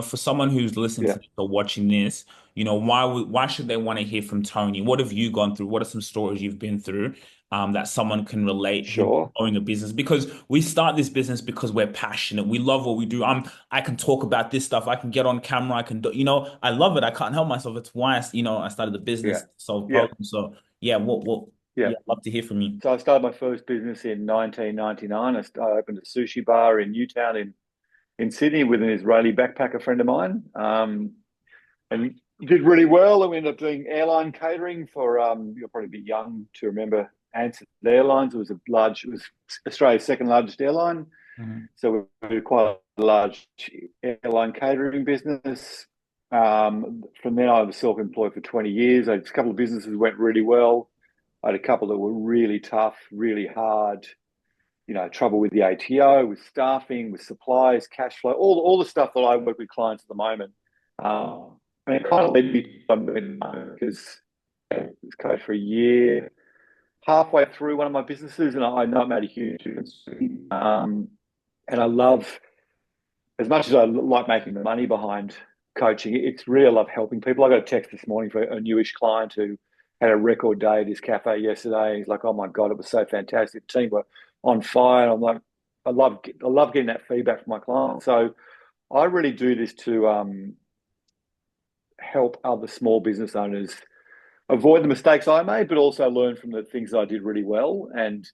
for someone who's listening to Yeah, this or watching this, why should they want to hear from Tony? What have you gone through? What are some stories you've been through that someone can relate who's sure. growing a business? Because we start this business because we're passionate. We love what we do. I can talk about this stuff. I can get on camera. I can do, I love it. I can't help myself. It's why I started the business Yeah, to solve yeah, problems. So yeah, yeah. yeah, I'd love to hear from you. So I started my first business in 1999. I opened a sushi bar in Newtown in Sydney with an Israeli backpacker friend of mine, and did really well. And we ended up doing airline catering for. You're probably a bit young to remember Ansett Airlines. It was Australia's second largest airline. Mhm. So we were quite a large airline catering business. From there, I was self-employed for 20 years. I had a couple of businesses went really well. I had a couple that were really tough, really hard. Trouble with the ATO, with staffing, with supplies, cash flow, all the stuff that I work with clients at the moment. And it kind of led me to something because I was coach for a year, halfway through one of my businesses, and I know it made a huge difference. And I love, as much as I like making the money behind coaching, it's really I love helping people. I got a text this morning for a newish client who had a record day at his cafe yesterday. He's like, "Oh my god, it was so fantastic! The team were on fire." And I'm like, I love getting that feedback from my clients. So I really do this to help other small business owners avoid the mistakes I made, but also learn from the things I did really well. And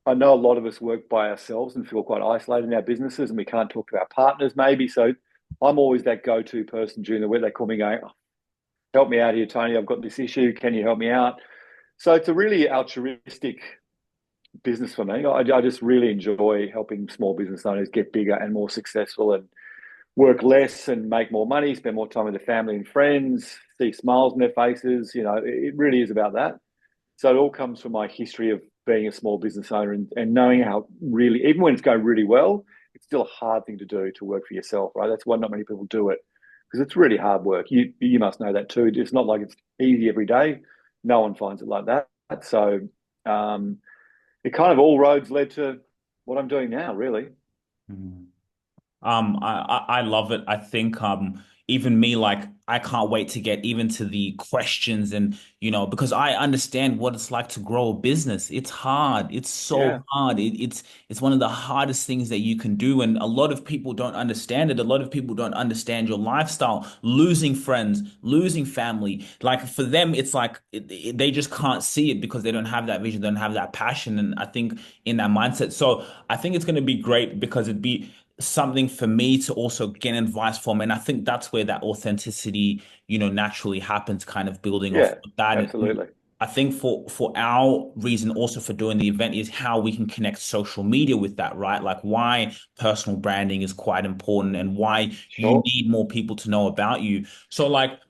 I know a lot of us work by ourselves and feel quite isolated in our businesses, and we can't talk to our partners maybe. So I'm always that go-to person during the week. They call me going, "Oh, help me out here, Tony. I've got this issue. Can you help me out?" So it's a really altruistic business for me. I just really enjoy helping small business owners get bigger and more successful and work less and make more money, spend more time with their family and friends, see smiles on their faces. It really is about that. So it all comes from my history of being a small business owner and knowing how really, even when it's going really well, it's still a hard thing to do to work for yourself, right? That's why not many people do it because it's really hard work. You must know that too. It's not like it's easy every day. No one finds it like that. So um, it kind of all roads led to what I'm doing now, really. Mhm. I love it. I think even me, like, I can't wait to get even to the questions, and because I understand what it's like to grow a business. It's hard. It's so Yeah, hard. It's one of the hardest things that you can do, and a lot of people don't understand it. A lot of people don't understand your lifestyle, losing friends, losing family. Like for them, it's like they just can't see it because they don't have that vision, they don't have that passion, and I think in that mindset. So I think it's going to be great because it'd be something for me to also gain advice from. And I think that's where that authenticity, naturally happens, kind of building off yeah, of that. And absolutely. I think for our reason also for doing the event is how we can connect social media with that, right? Like why personal branding is quite important and why you Sure. need more people to know about you. So like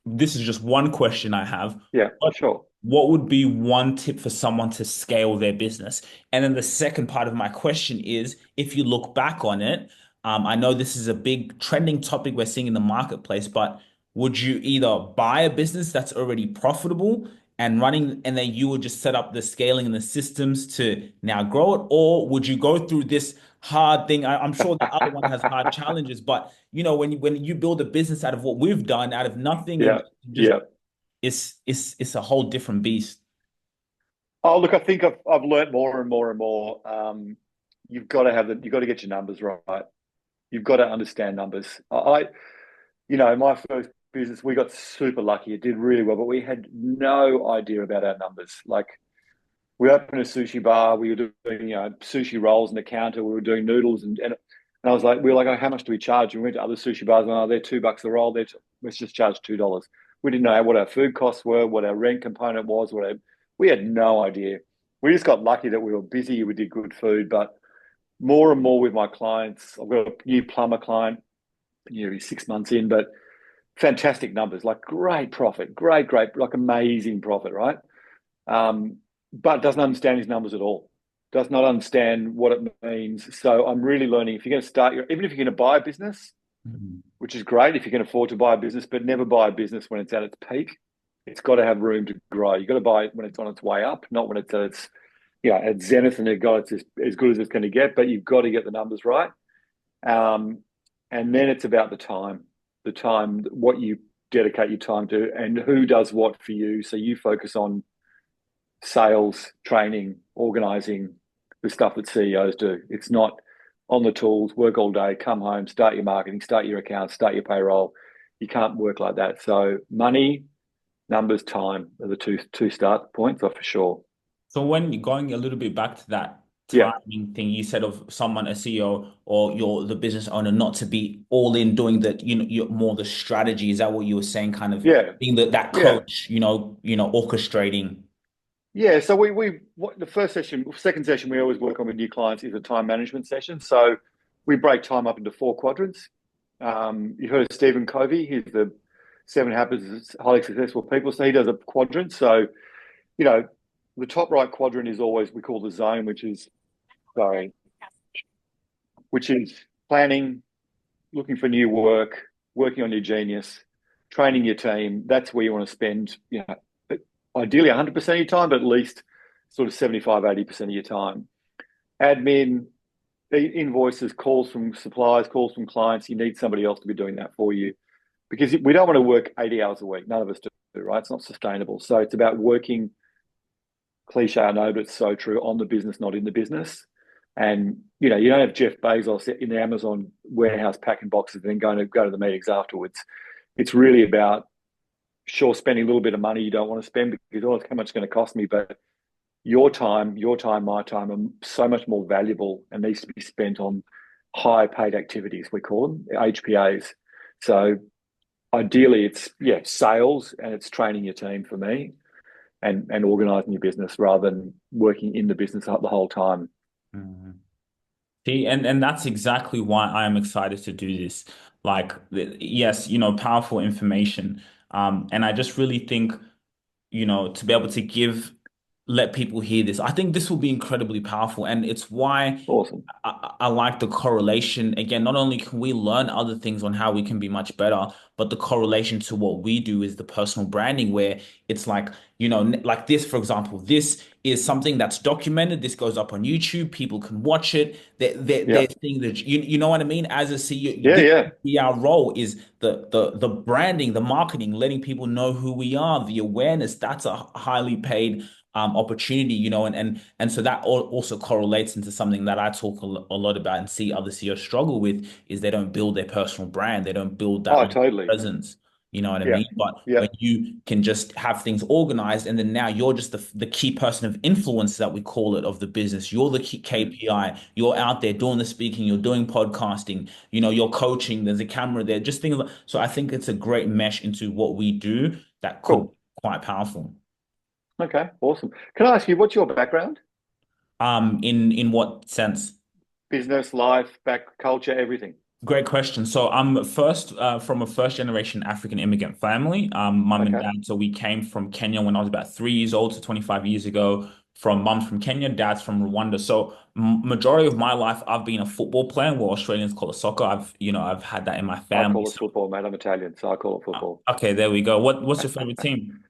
this is just one question I have. Yeah, What sure. what would be one tip for someone to scale their business? And then the second part of my question is, if you look back on it, I know this is a big trending topic we're seeing in the marketplace, but would you either buy a business that's already profitable and running, and then you would just set up the scaling and the systems to now grow it, or would you go through this hard thing? I'm sure the other one has hard challenges, but when you build a business out of what we've done, out of nothing, and Yeah, just yeah. it's a whole different beast. Oh, look, I think I've learned more and more and more. You've got to get your numbers right. You've got to understand numbers. My first business, we got super lucky. It did really well, but we had no idea about our numbers. Like we opened a sushi bar, we were doing, sushi rolls on the counter, we were doing noodles and I was like, we were like, oh, how much do we charge? And we went to other sushi bars and they're $2 a roll. Let's just charge $2. We didn't know what our food costs were, what our rent component was, we had no idea. We just got lucky that we were busy, we did good food, but more and more with my clients, I've got a new plumber client, he's 6 months in, but fantastic numbers, like great profit, great, like amazing profit, right? Um, but doesn't understand his numbers at all. Does not understand what it means. So I'm really learning. If you're going to even if you're going to buy a business, Mhm. which is great if you can afford to buy a business, but never buy a business when it's at its peak. It's got to have room to grow. You've got to buy it when it's on its way up, not when it's at its at zenith and it's as good as it's going to get. But you've got to get the numbers right. Um, And then it's about the time, what you dedicate your time to, and who does what for you. So you focus on sales, training, organizing, the stuff that CEOs do. It's not on the tools, work all day, come home, start your marketing, start your accounts, start your payroll. You can't work like that. So money, numbers, time are the two start points are for sure. So when you're going a little bit back to that Yeah, timing thing, you said of someone, a CEO or you're the business owner, not to be all in doing the, you're more the strategy. Is that what you were saying? Kind of yeah, being that yeah. coach, orchestrating. Yeah, so we what the first session, second session we always work on with new clients is a time management session. So we break time up into four quadrants. You heard of Stephen Covey, he's the seven habits of highly successful people. So he does a quadrant. So, you know, the top right quadrant is always we call the zone, sorry, which is planning, looking for new work, working on your genius, training your team. That's where you want to spend, ideally 100% of your time, but at least sort of 75, 80% of your time. Admin, invoices, calls from suppliers, calls from clients. You need somebody else to be doing that for you because we don't want to work 80 hours a week. None of us do, right? It's not sustainable. So it's about working, cliche, I know, but it's so true, on the business, not in the business. And you don't have Jeff Bezos in the Amazon warehouse packing boxes and then going to go to the meetings afterwards. It's really about, sure, spending a little bit of money you don't want to spend because, oh, how much it's going to cost me, but my time are so much more valuable and needs to be spent on high paid activities, we call them HPAs. So ideally it's, yeah, sales, and it's training your team for me, and organizing your business rather than working in the business the whole time. Mhm. See, and that's exactly why I am excited to do this. Like, yes, powerful information. And I just really think, to be able to let people hear this. I think this will be incredibly powerful. And it's why Awesome. I like the correlation. Again, not only can we learn other things on how we can be much better, but the correlation to what we do is the personal branding, where it's like, like this, for example, this is something that's documented. This goes up on YouTube. People can watch it. They're Yeah. seeing that, you know what I mean? As a CEO, Yeah. this Yeah. be our role is the branding, the marketing, letting people know who we are, the awareness. That's a highly paid opportunity, and so that also correlates into something that I talk a lot about and see other CEOs struggle with is they don't build their personal brand, they don't build that Oh, totally. presence. You know what I Yeah. mean? But Yeah. when you can just have things organized, and then now you're just the key person of influence that we call it of the business. You're the key Mm. KPI. You're out there doing the speaking. You're doing podcasting. You're coaching. There's a camera there. Just things like, so I think it's a great mesh into what we do that could be Cool. quite powerful. Okay. Awesome. Can I ask you, what's your background? In what sense? Business, life, back culture, everything. Great question. So I'm first from a first generation African immigrant family, mum and Okay. dad. So we came from Kenya when I was about 3 years old to 25 years ago. From mum's from Kenya, dad's from Rwanda. So majority of my life, I've been a football player, what Australians call it soccer. I've had that in my I family. call it So, football, mate. I'm Italian, so I call it football. okay, there we go. What's your favorite team?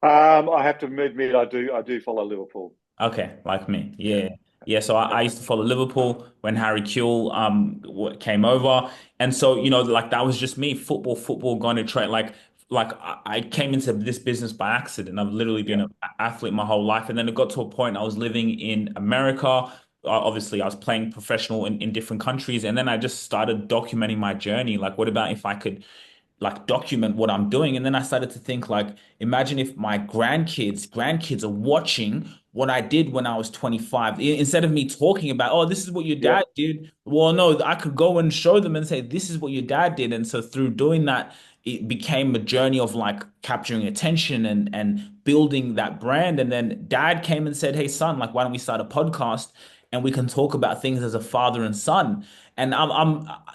I have to admit, I do follow Liverpool. Okay, like me. Yeah. Yeah. Yeah, so I used to follow Liverpool when Harry Kewell came over. And so, like that was just me, football, going to train. Like I came into this business by accident. I've literally been Yeah. an athlete my whole life. And then it got to a point I was living in America. Obviously, I was playing professional in different countries. And then I just started documenting my journey. Like, what about if I could like document what I'm doing. And then I started to think like, imagine if my grandkids are watching what I did when I was 25. Instead of me talking about, oh, this is what your Yeah. dad did. Well, no, I could go and show them and say, this is what your dad did. And so through doing that, it became a journey of like capturing attention and building that brand. And then dad came and said, hey, son, like, why don't we start a podcast and we can talk about things as a father and son? And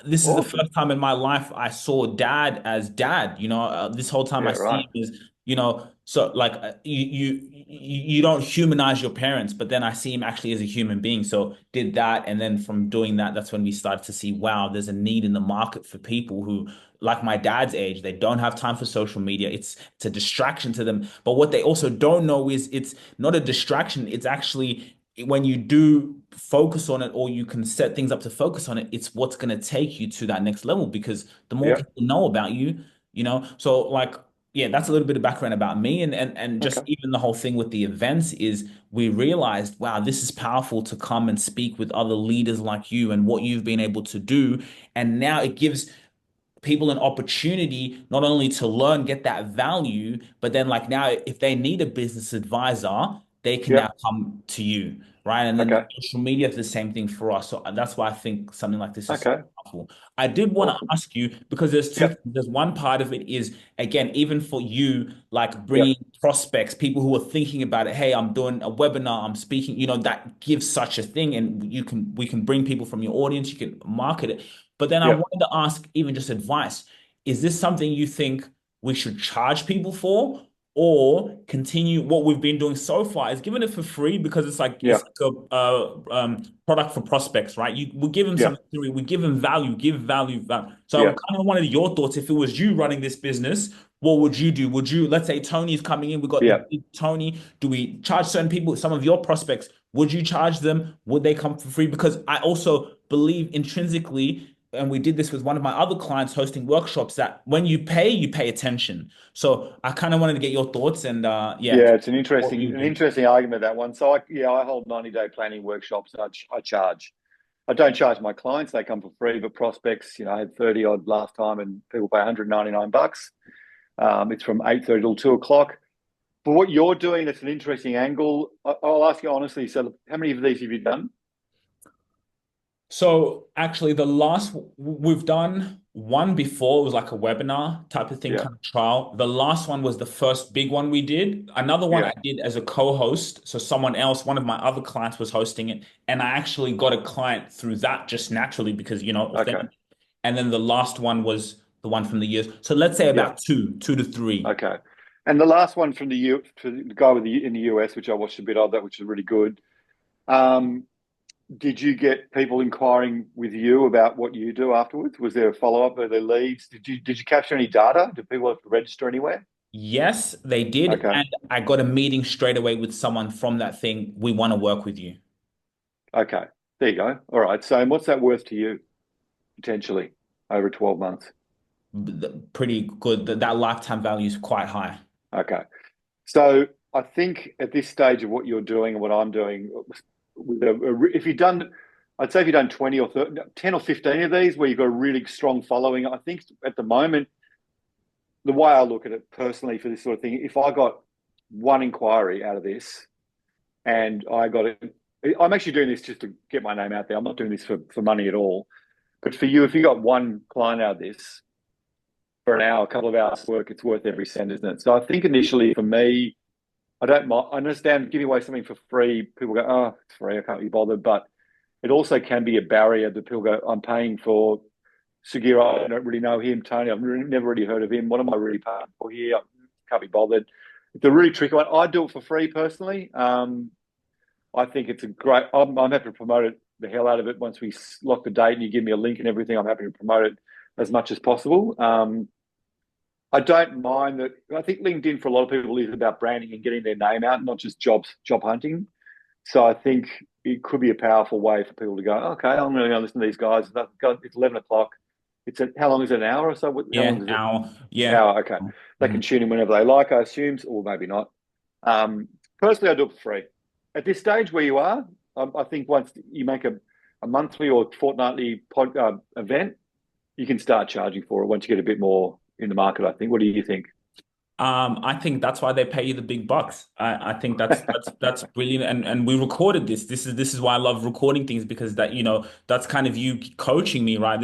this is the Awesome. first time in my life I saw dad as dad. This whole time Yeah. I see Right. him as, so like you don't humanize your parents, but then I see him actually as a human being. So did that, and then from doing that, that's when we started to see, wow, there's a need in the market for people who, like my dad's age, they don't have time for social media. It's a distraction to them. But what they also don't know is it's not a distraction. It's actually when you do focus on it, or you can set things up to focus on it, it's what's going to take you to that next level, because the more Yeah. people know about you, so like, yeah, that's a little bit of background about me. And just Okay. even the whole thing with the events is, we realized, wow, this is powerful to come and speak with other leaders like you and what you've been able to do. And now it gives people an opportunity not only to learn, get that value, but then, like, now if they need a business advisor, they can now Yep. come to you, right? And then Okay. social media is the same thing for us. So that's why I think something like this is so Okay. powerful. I did want to Awesome. ask you, because there's two things. Yep. There's one part of it is, again, even for you, like bringing Yep. prospects, people who are thinking about it. Hey, I'm doing a webinar, I'm speaking, that gives such a thing. And we can bring people from your audience, you can market it. But then I Yep. wanted to ask, even just advice. Is this something you think we should charge people for, or continue what we've been doing so far, is giving it for free, because it's Yep. like a product for prospects, right? We give them something Yep. free, we give them value, give value, value. So I Yep. kind of wanted your thoughts. If it was you running this business, what would you do? Would you, let's say Tony's coming in, we got the Yep. big Tony. Do we charge certain people, some of your prospects? Would you charge them? Would they come for free? Because I also believe intrinsically, and we did this with one of my other clients hosting workshops, that when you pay attention. So I kind of wanted to get your thoughts, and yeah, Yeah, it's what you an do. interesting argument, that one. So I hold 90-day planning workshops. I charge. I don't charge my clients; they come for free. But prospects, I had 30 odd last time, and people pay 199 bucks. It's from 8:30 till 2 o'clock. For what you're doing, it's an interesting angle. I'll ask you honestly. So, how many of these have you done? So actually, we've done one before. It was like a webinar type of thing, Yeah, kind of trial. The last one was the first big one we did. Another one yeah. I did as a co-host. So someone else, one of my other clients was hosting it, and I actually got a client through that just naturally, because Okay, authentic. And then the last one was the one from the years. So let's say yeah, about two to three. okay. And the last one from the U, for the guy in the US, which I watched a bit of, that which is really good. Um, Did you get people inquiring with you about what you do afterwards? Was there a follow up? Are there leads? Did you capture any data? Did people have to register anywhere? Yes, they did. Okay. And I got a meeting straight away with someone from that thing. We want to work with you. Okay. There you go. All right. So, and what's that worth to you potentially over 12 months? Pretty good. That lifetime value is quite high. Okay. So, I think at this stage of what you're doing and what I'm doing, if you've done, I'd say if you've done 20 or 30, 10 or 15 of these where you've got a really strong following, I think at the moment, the way I look at it personally for this sort of thing, if I got one inquiry out of this and I got it, I'm actually doing this just to get my name out there. I'm not doing this for money at all. But for you, if you got one client out of this for an hour, a couple of hours work, it's worth every cent, isn't it? So I think initially for me, I don't mind. I understand giving away something for free. People go, oh, it's free. I can't be bothered. But it also can be a barrier that people go, I'm paying for Sugira. I don't really know him. Tony, never really heard of him. What am I really paying for here? I can't be bothered. It's a really tricky one. I do it for free personally. I think it's a great. I'm happy to promote it the hell out of it. Once we lock the date and you give me a link and everything, I'm happy to promote it as much as possible. I don't mind that. I think LinkedIn for a lot of people is about branding and getting their name out, not just job hunting. So I think it could be a powerful way for people to go, okay, I'm going to go listen to these guys. It's 11 o'clock. How long is it, an hour or so? How long Yeah, is it? hour. Yeah. Hour, okay. They Mhm. can tune in whenever they like, I assume, or maybe not. Personally, I do it for free. At this stage where you are, I think once you make a monthly or fortnightly event, you can start charging for it once you get a bit more in the market, I think. What do you think? I think that's why they pay you the big bucks. I think that's brilliant. And we recorded this. This is why I love recording things, because that's kind of you coaching me, right?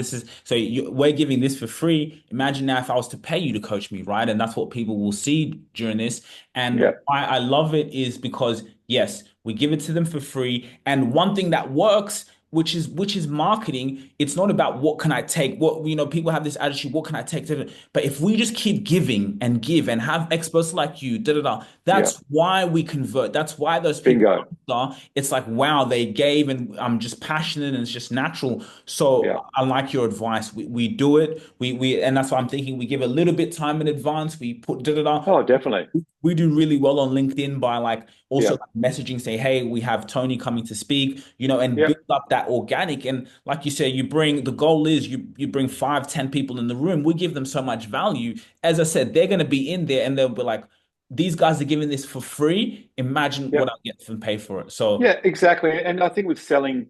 We're giving this for free. Imagine now if I was to pay you to coach me, right? And that's what people will see during this. And Yeah, why I love it is because, yes, we give it to them for free. And one thing that works, which is marketing. It's not about what can I take. What people have this attitude, what can I take? But if we just keep giving and give and have experts like you, da da da, Yeah. that's why we convert. That's why those people Bingo. are. It's like, wow, they gave, and I'm just passionate, and it's just natural. So Yeah. I like your advice. We do it. And that's why I'm thinking we give a little bit time in advance. We put da da da. Oh, definitely. We do really well on LinkedIn by like also Yeah. like messaging, say, hey, we have Tony coming to speak, and build Yep. up that organic. And like you say, the goal is you bring 5, 10 people in the room. We give them so much value. As I said, they're going to be in there and they'll be like, these guys are giving this for free. Imagine what Yep. I get from pay for it. So, Yeah, exactly. And I think with selling,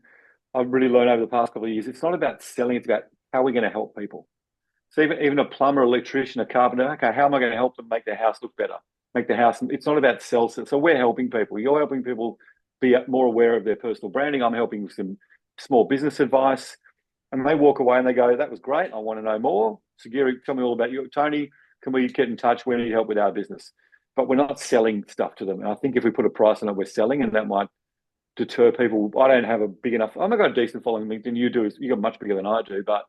I've really learned over the past couple of years, it's not about selling, it's about how we're going to help people. So even a plumber, electrician, a carpenter, okay, how am I going to help them make their house look better? Make the house, it's not about sell. So we're helping people. You're helping people be more aware of their personal branding. I'm helping with some small business advice. And they walk away and they go, that was great. I want to know more. Sugira, tell me all about you. Tony, can we get in touch? We need help with our business. But we're not selling stuff to them. And I think if we put a price on it, we're selling, and that might deter people. I don't have a big enough, I've got a decent following LinkedIn. You do, you got much bigger than I do. But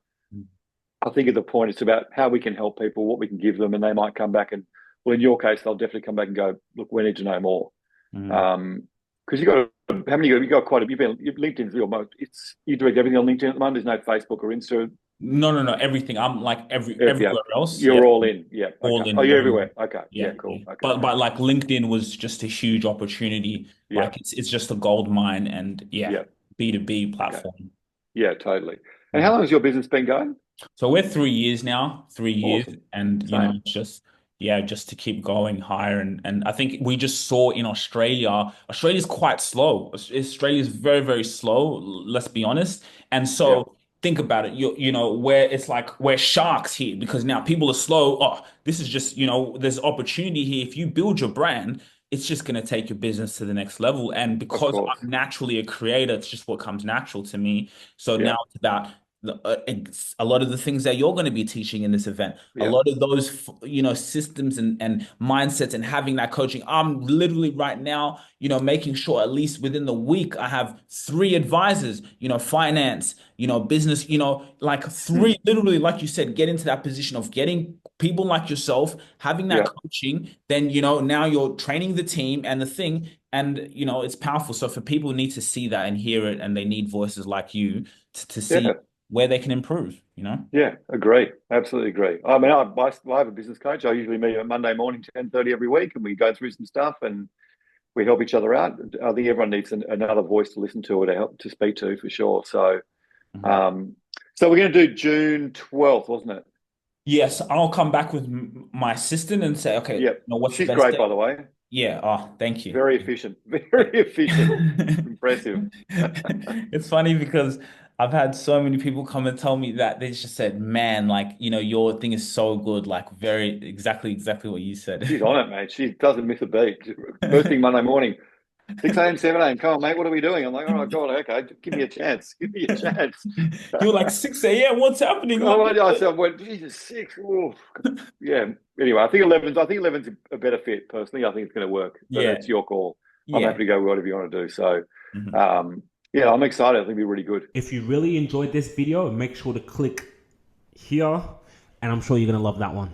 I think at the point, it's about how we can help people, what we can give them, and they might come back and, well, in your case, they'll definitely come back and go, look, we need to know more. mm. Because you got how many you got quite a you've been LinkedIn's your most it's you direct everything on LinkedIn at the moment. There's no Facebook or Insta. No, no, no, everything. I'm like Yeah, everywhere else. Yeah, you're all in. Yeah, okay. all in Oh, and you're everywhere. everywhere. Okay, yeah, Yeah, cool. yeah. Okay, But like LinkedIn was just a huge opportunity. yeah, Like it's just a gold mine, and yeah, yeah, B2B okay, platform. yeah, totally. And how Mm. long has your business been going? So we're 3 years now, 3 years, Awesome. and Same. it's just yeah, just to keep going higher. And I think we just saw in Australia, Australia's quite slow. Australia's very, very slow, let's be honest. And Yeah, so think about it, where it's like we're sharks here because now people are slow. Oh, this is just, there's opportunity here. If you build your brand, it's just going to take your business to the next level. And of because course. I'm naturally a creator, it's just what comes natural to me. So Yeah, now it's about a lot of the things that you're going to be teaching in this event, a yeah, lot of those, systems and mindsets and having that coaching. I'm literally right now, making sure at least within the week I have 3 advisors, finance, business, like mm, three, literally, like you said, get into that position of getting people like yourself, having that yeah, coaching, then, now you're training the team and the thing, and, it's powerful. So for people who need to see that and hear it, and they need voices like you to see yeah, where they can improve. yeah. Agree. Absolutely agree. I mean, I have a business coach. I usually meet on Monday morning, 10:30 every week, and we go through some stuff and we help each other out. I think everyone needs another voice to listen to or to help to speak to for sure. So, Mhm. um, so we're going to do June 12th, wasn't it? Yes, I'll come back with my assistant and say, okay, Yep. what's the She's best great, day? by the way. Yeah. Oh, thank you. Very efficient. Very efficient. Impressive. It's funny because I've had so many people come and tell me that they just said, man, like, your thing is so good, like very exactly what you said. She's on it, mate. She doesn't miss a beat. First thing Monday morning, 6 a.m., 7 a.m. Come on, mate. What are we doing? I'm like, oh, God, okay. Give me a chance. Give me a chance. You're like 6 a.m. What's happening? What? I said, well, Jesus, 6. Ooh. Yeah. Anyway, I think 11's a better fit personally. I think it's going to work, but Yeah. it's your call. I'm Yeah. happy to go whatever you want to do. So, Mhm. um, yeah, I'm excited. I think it'll be really good. If you really enjoyed this video, make sure to click here, and I'm sure you're going to love that one.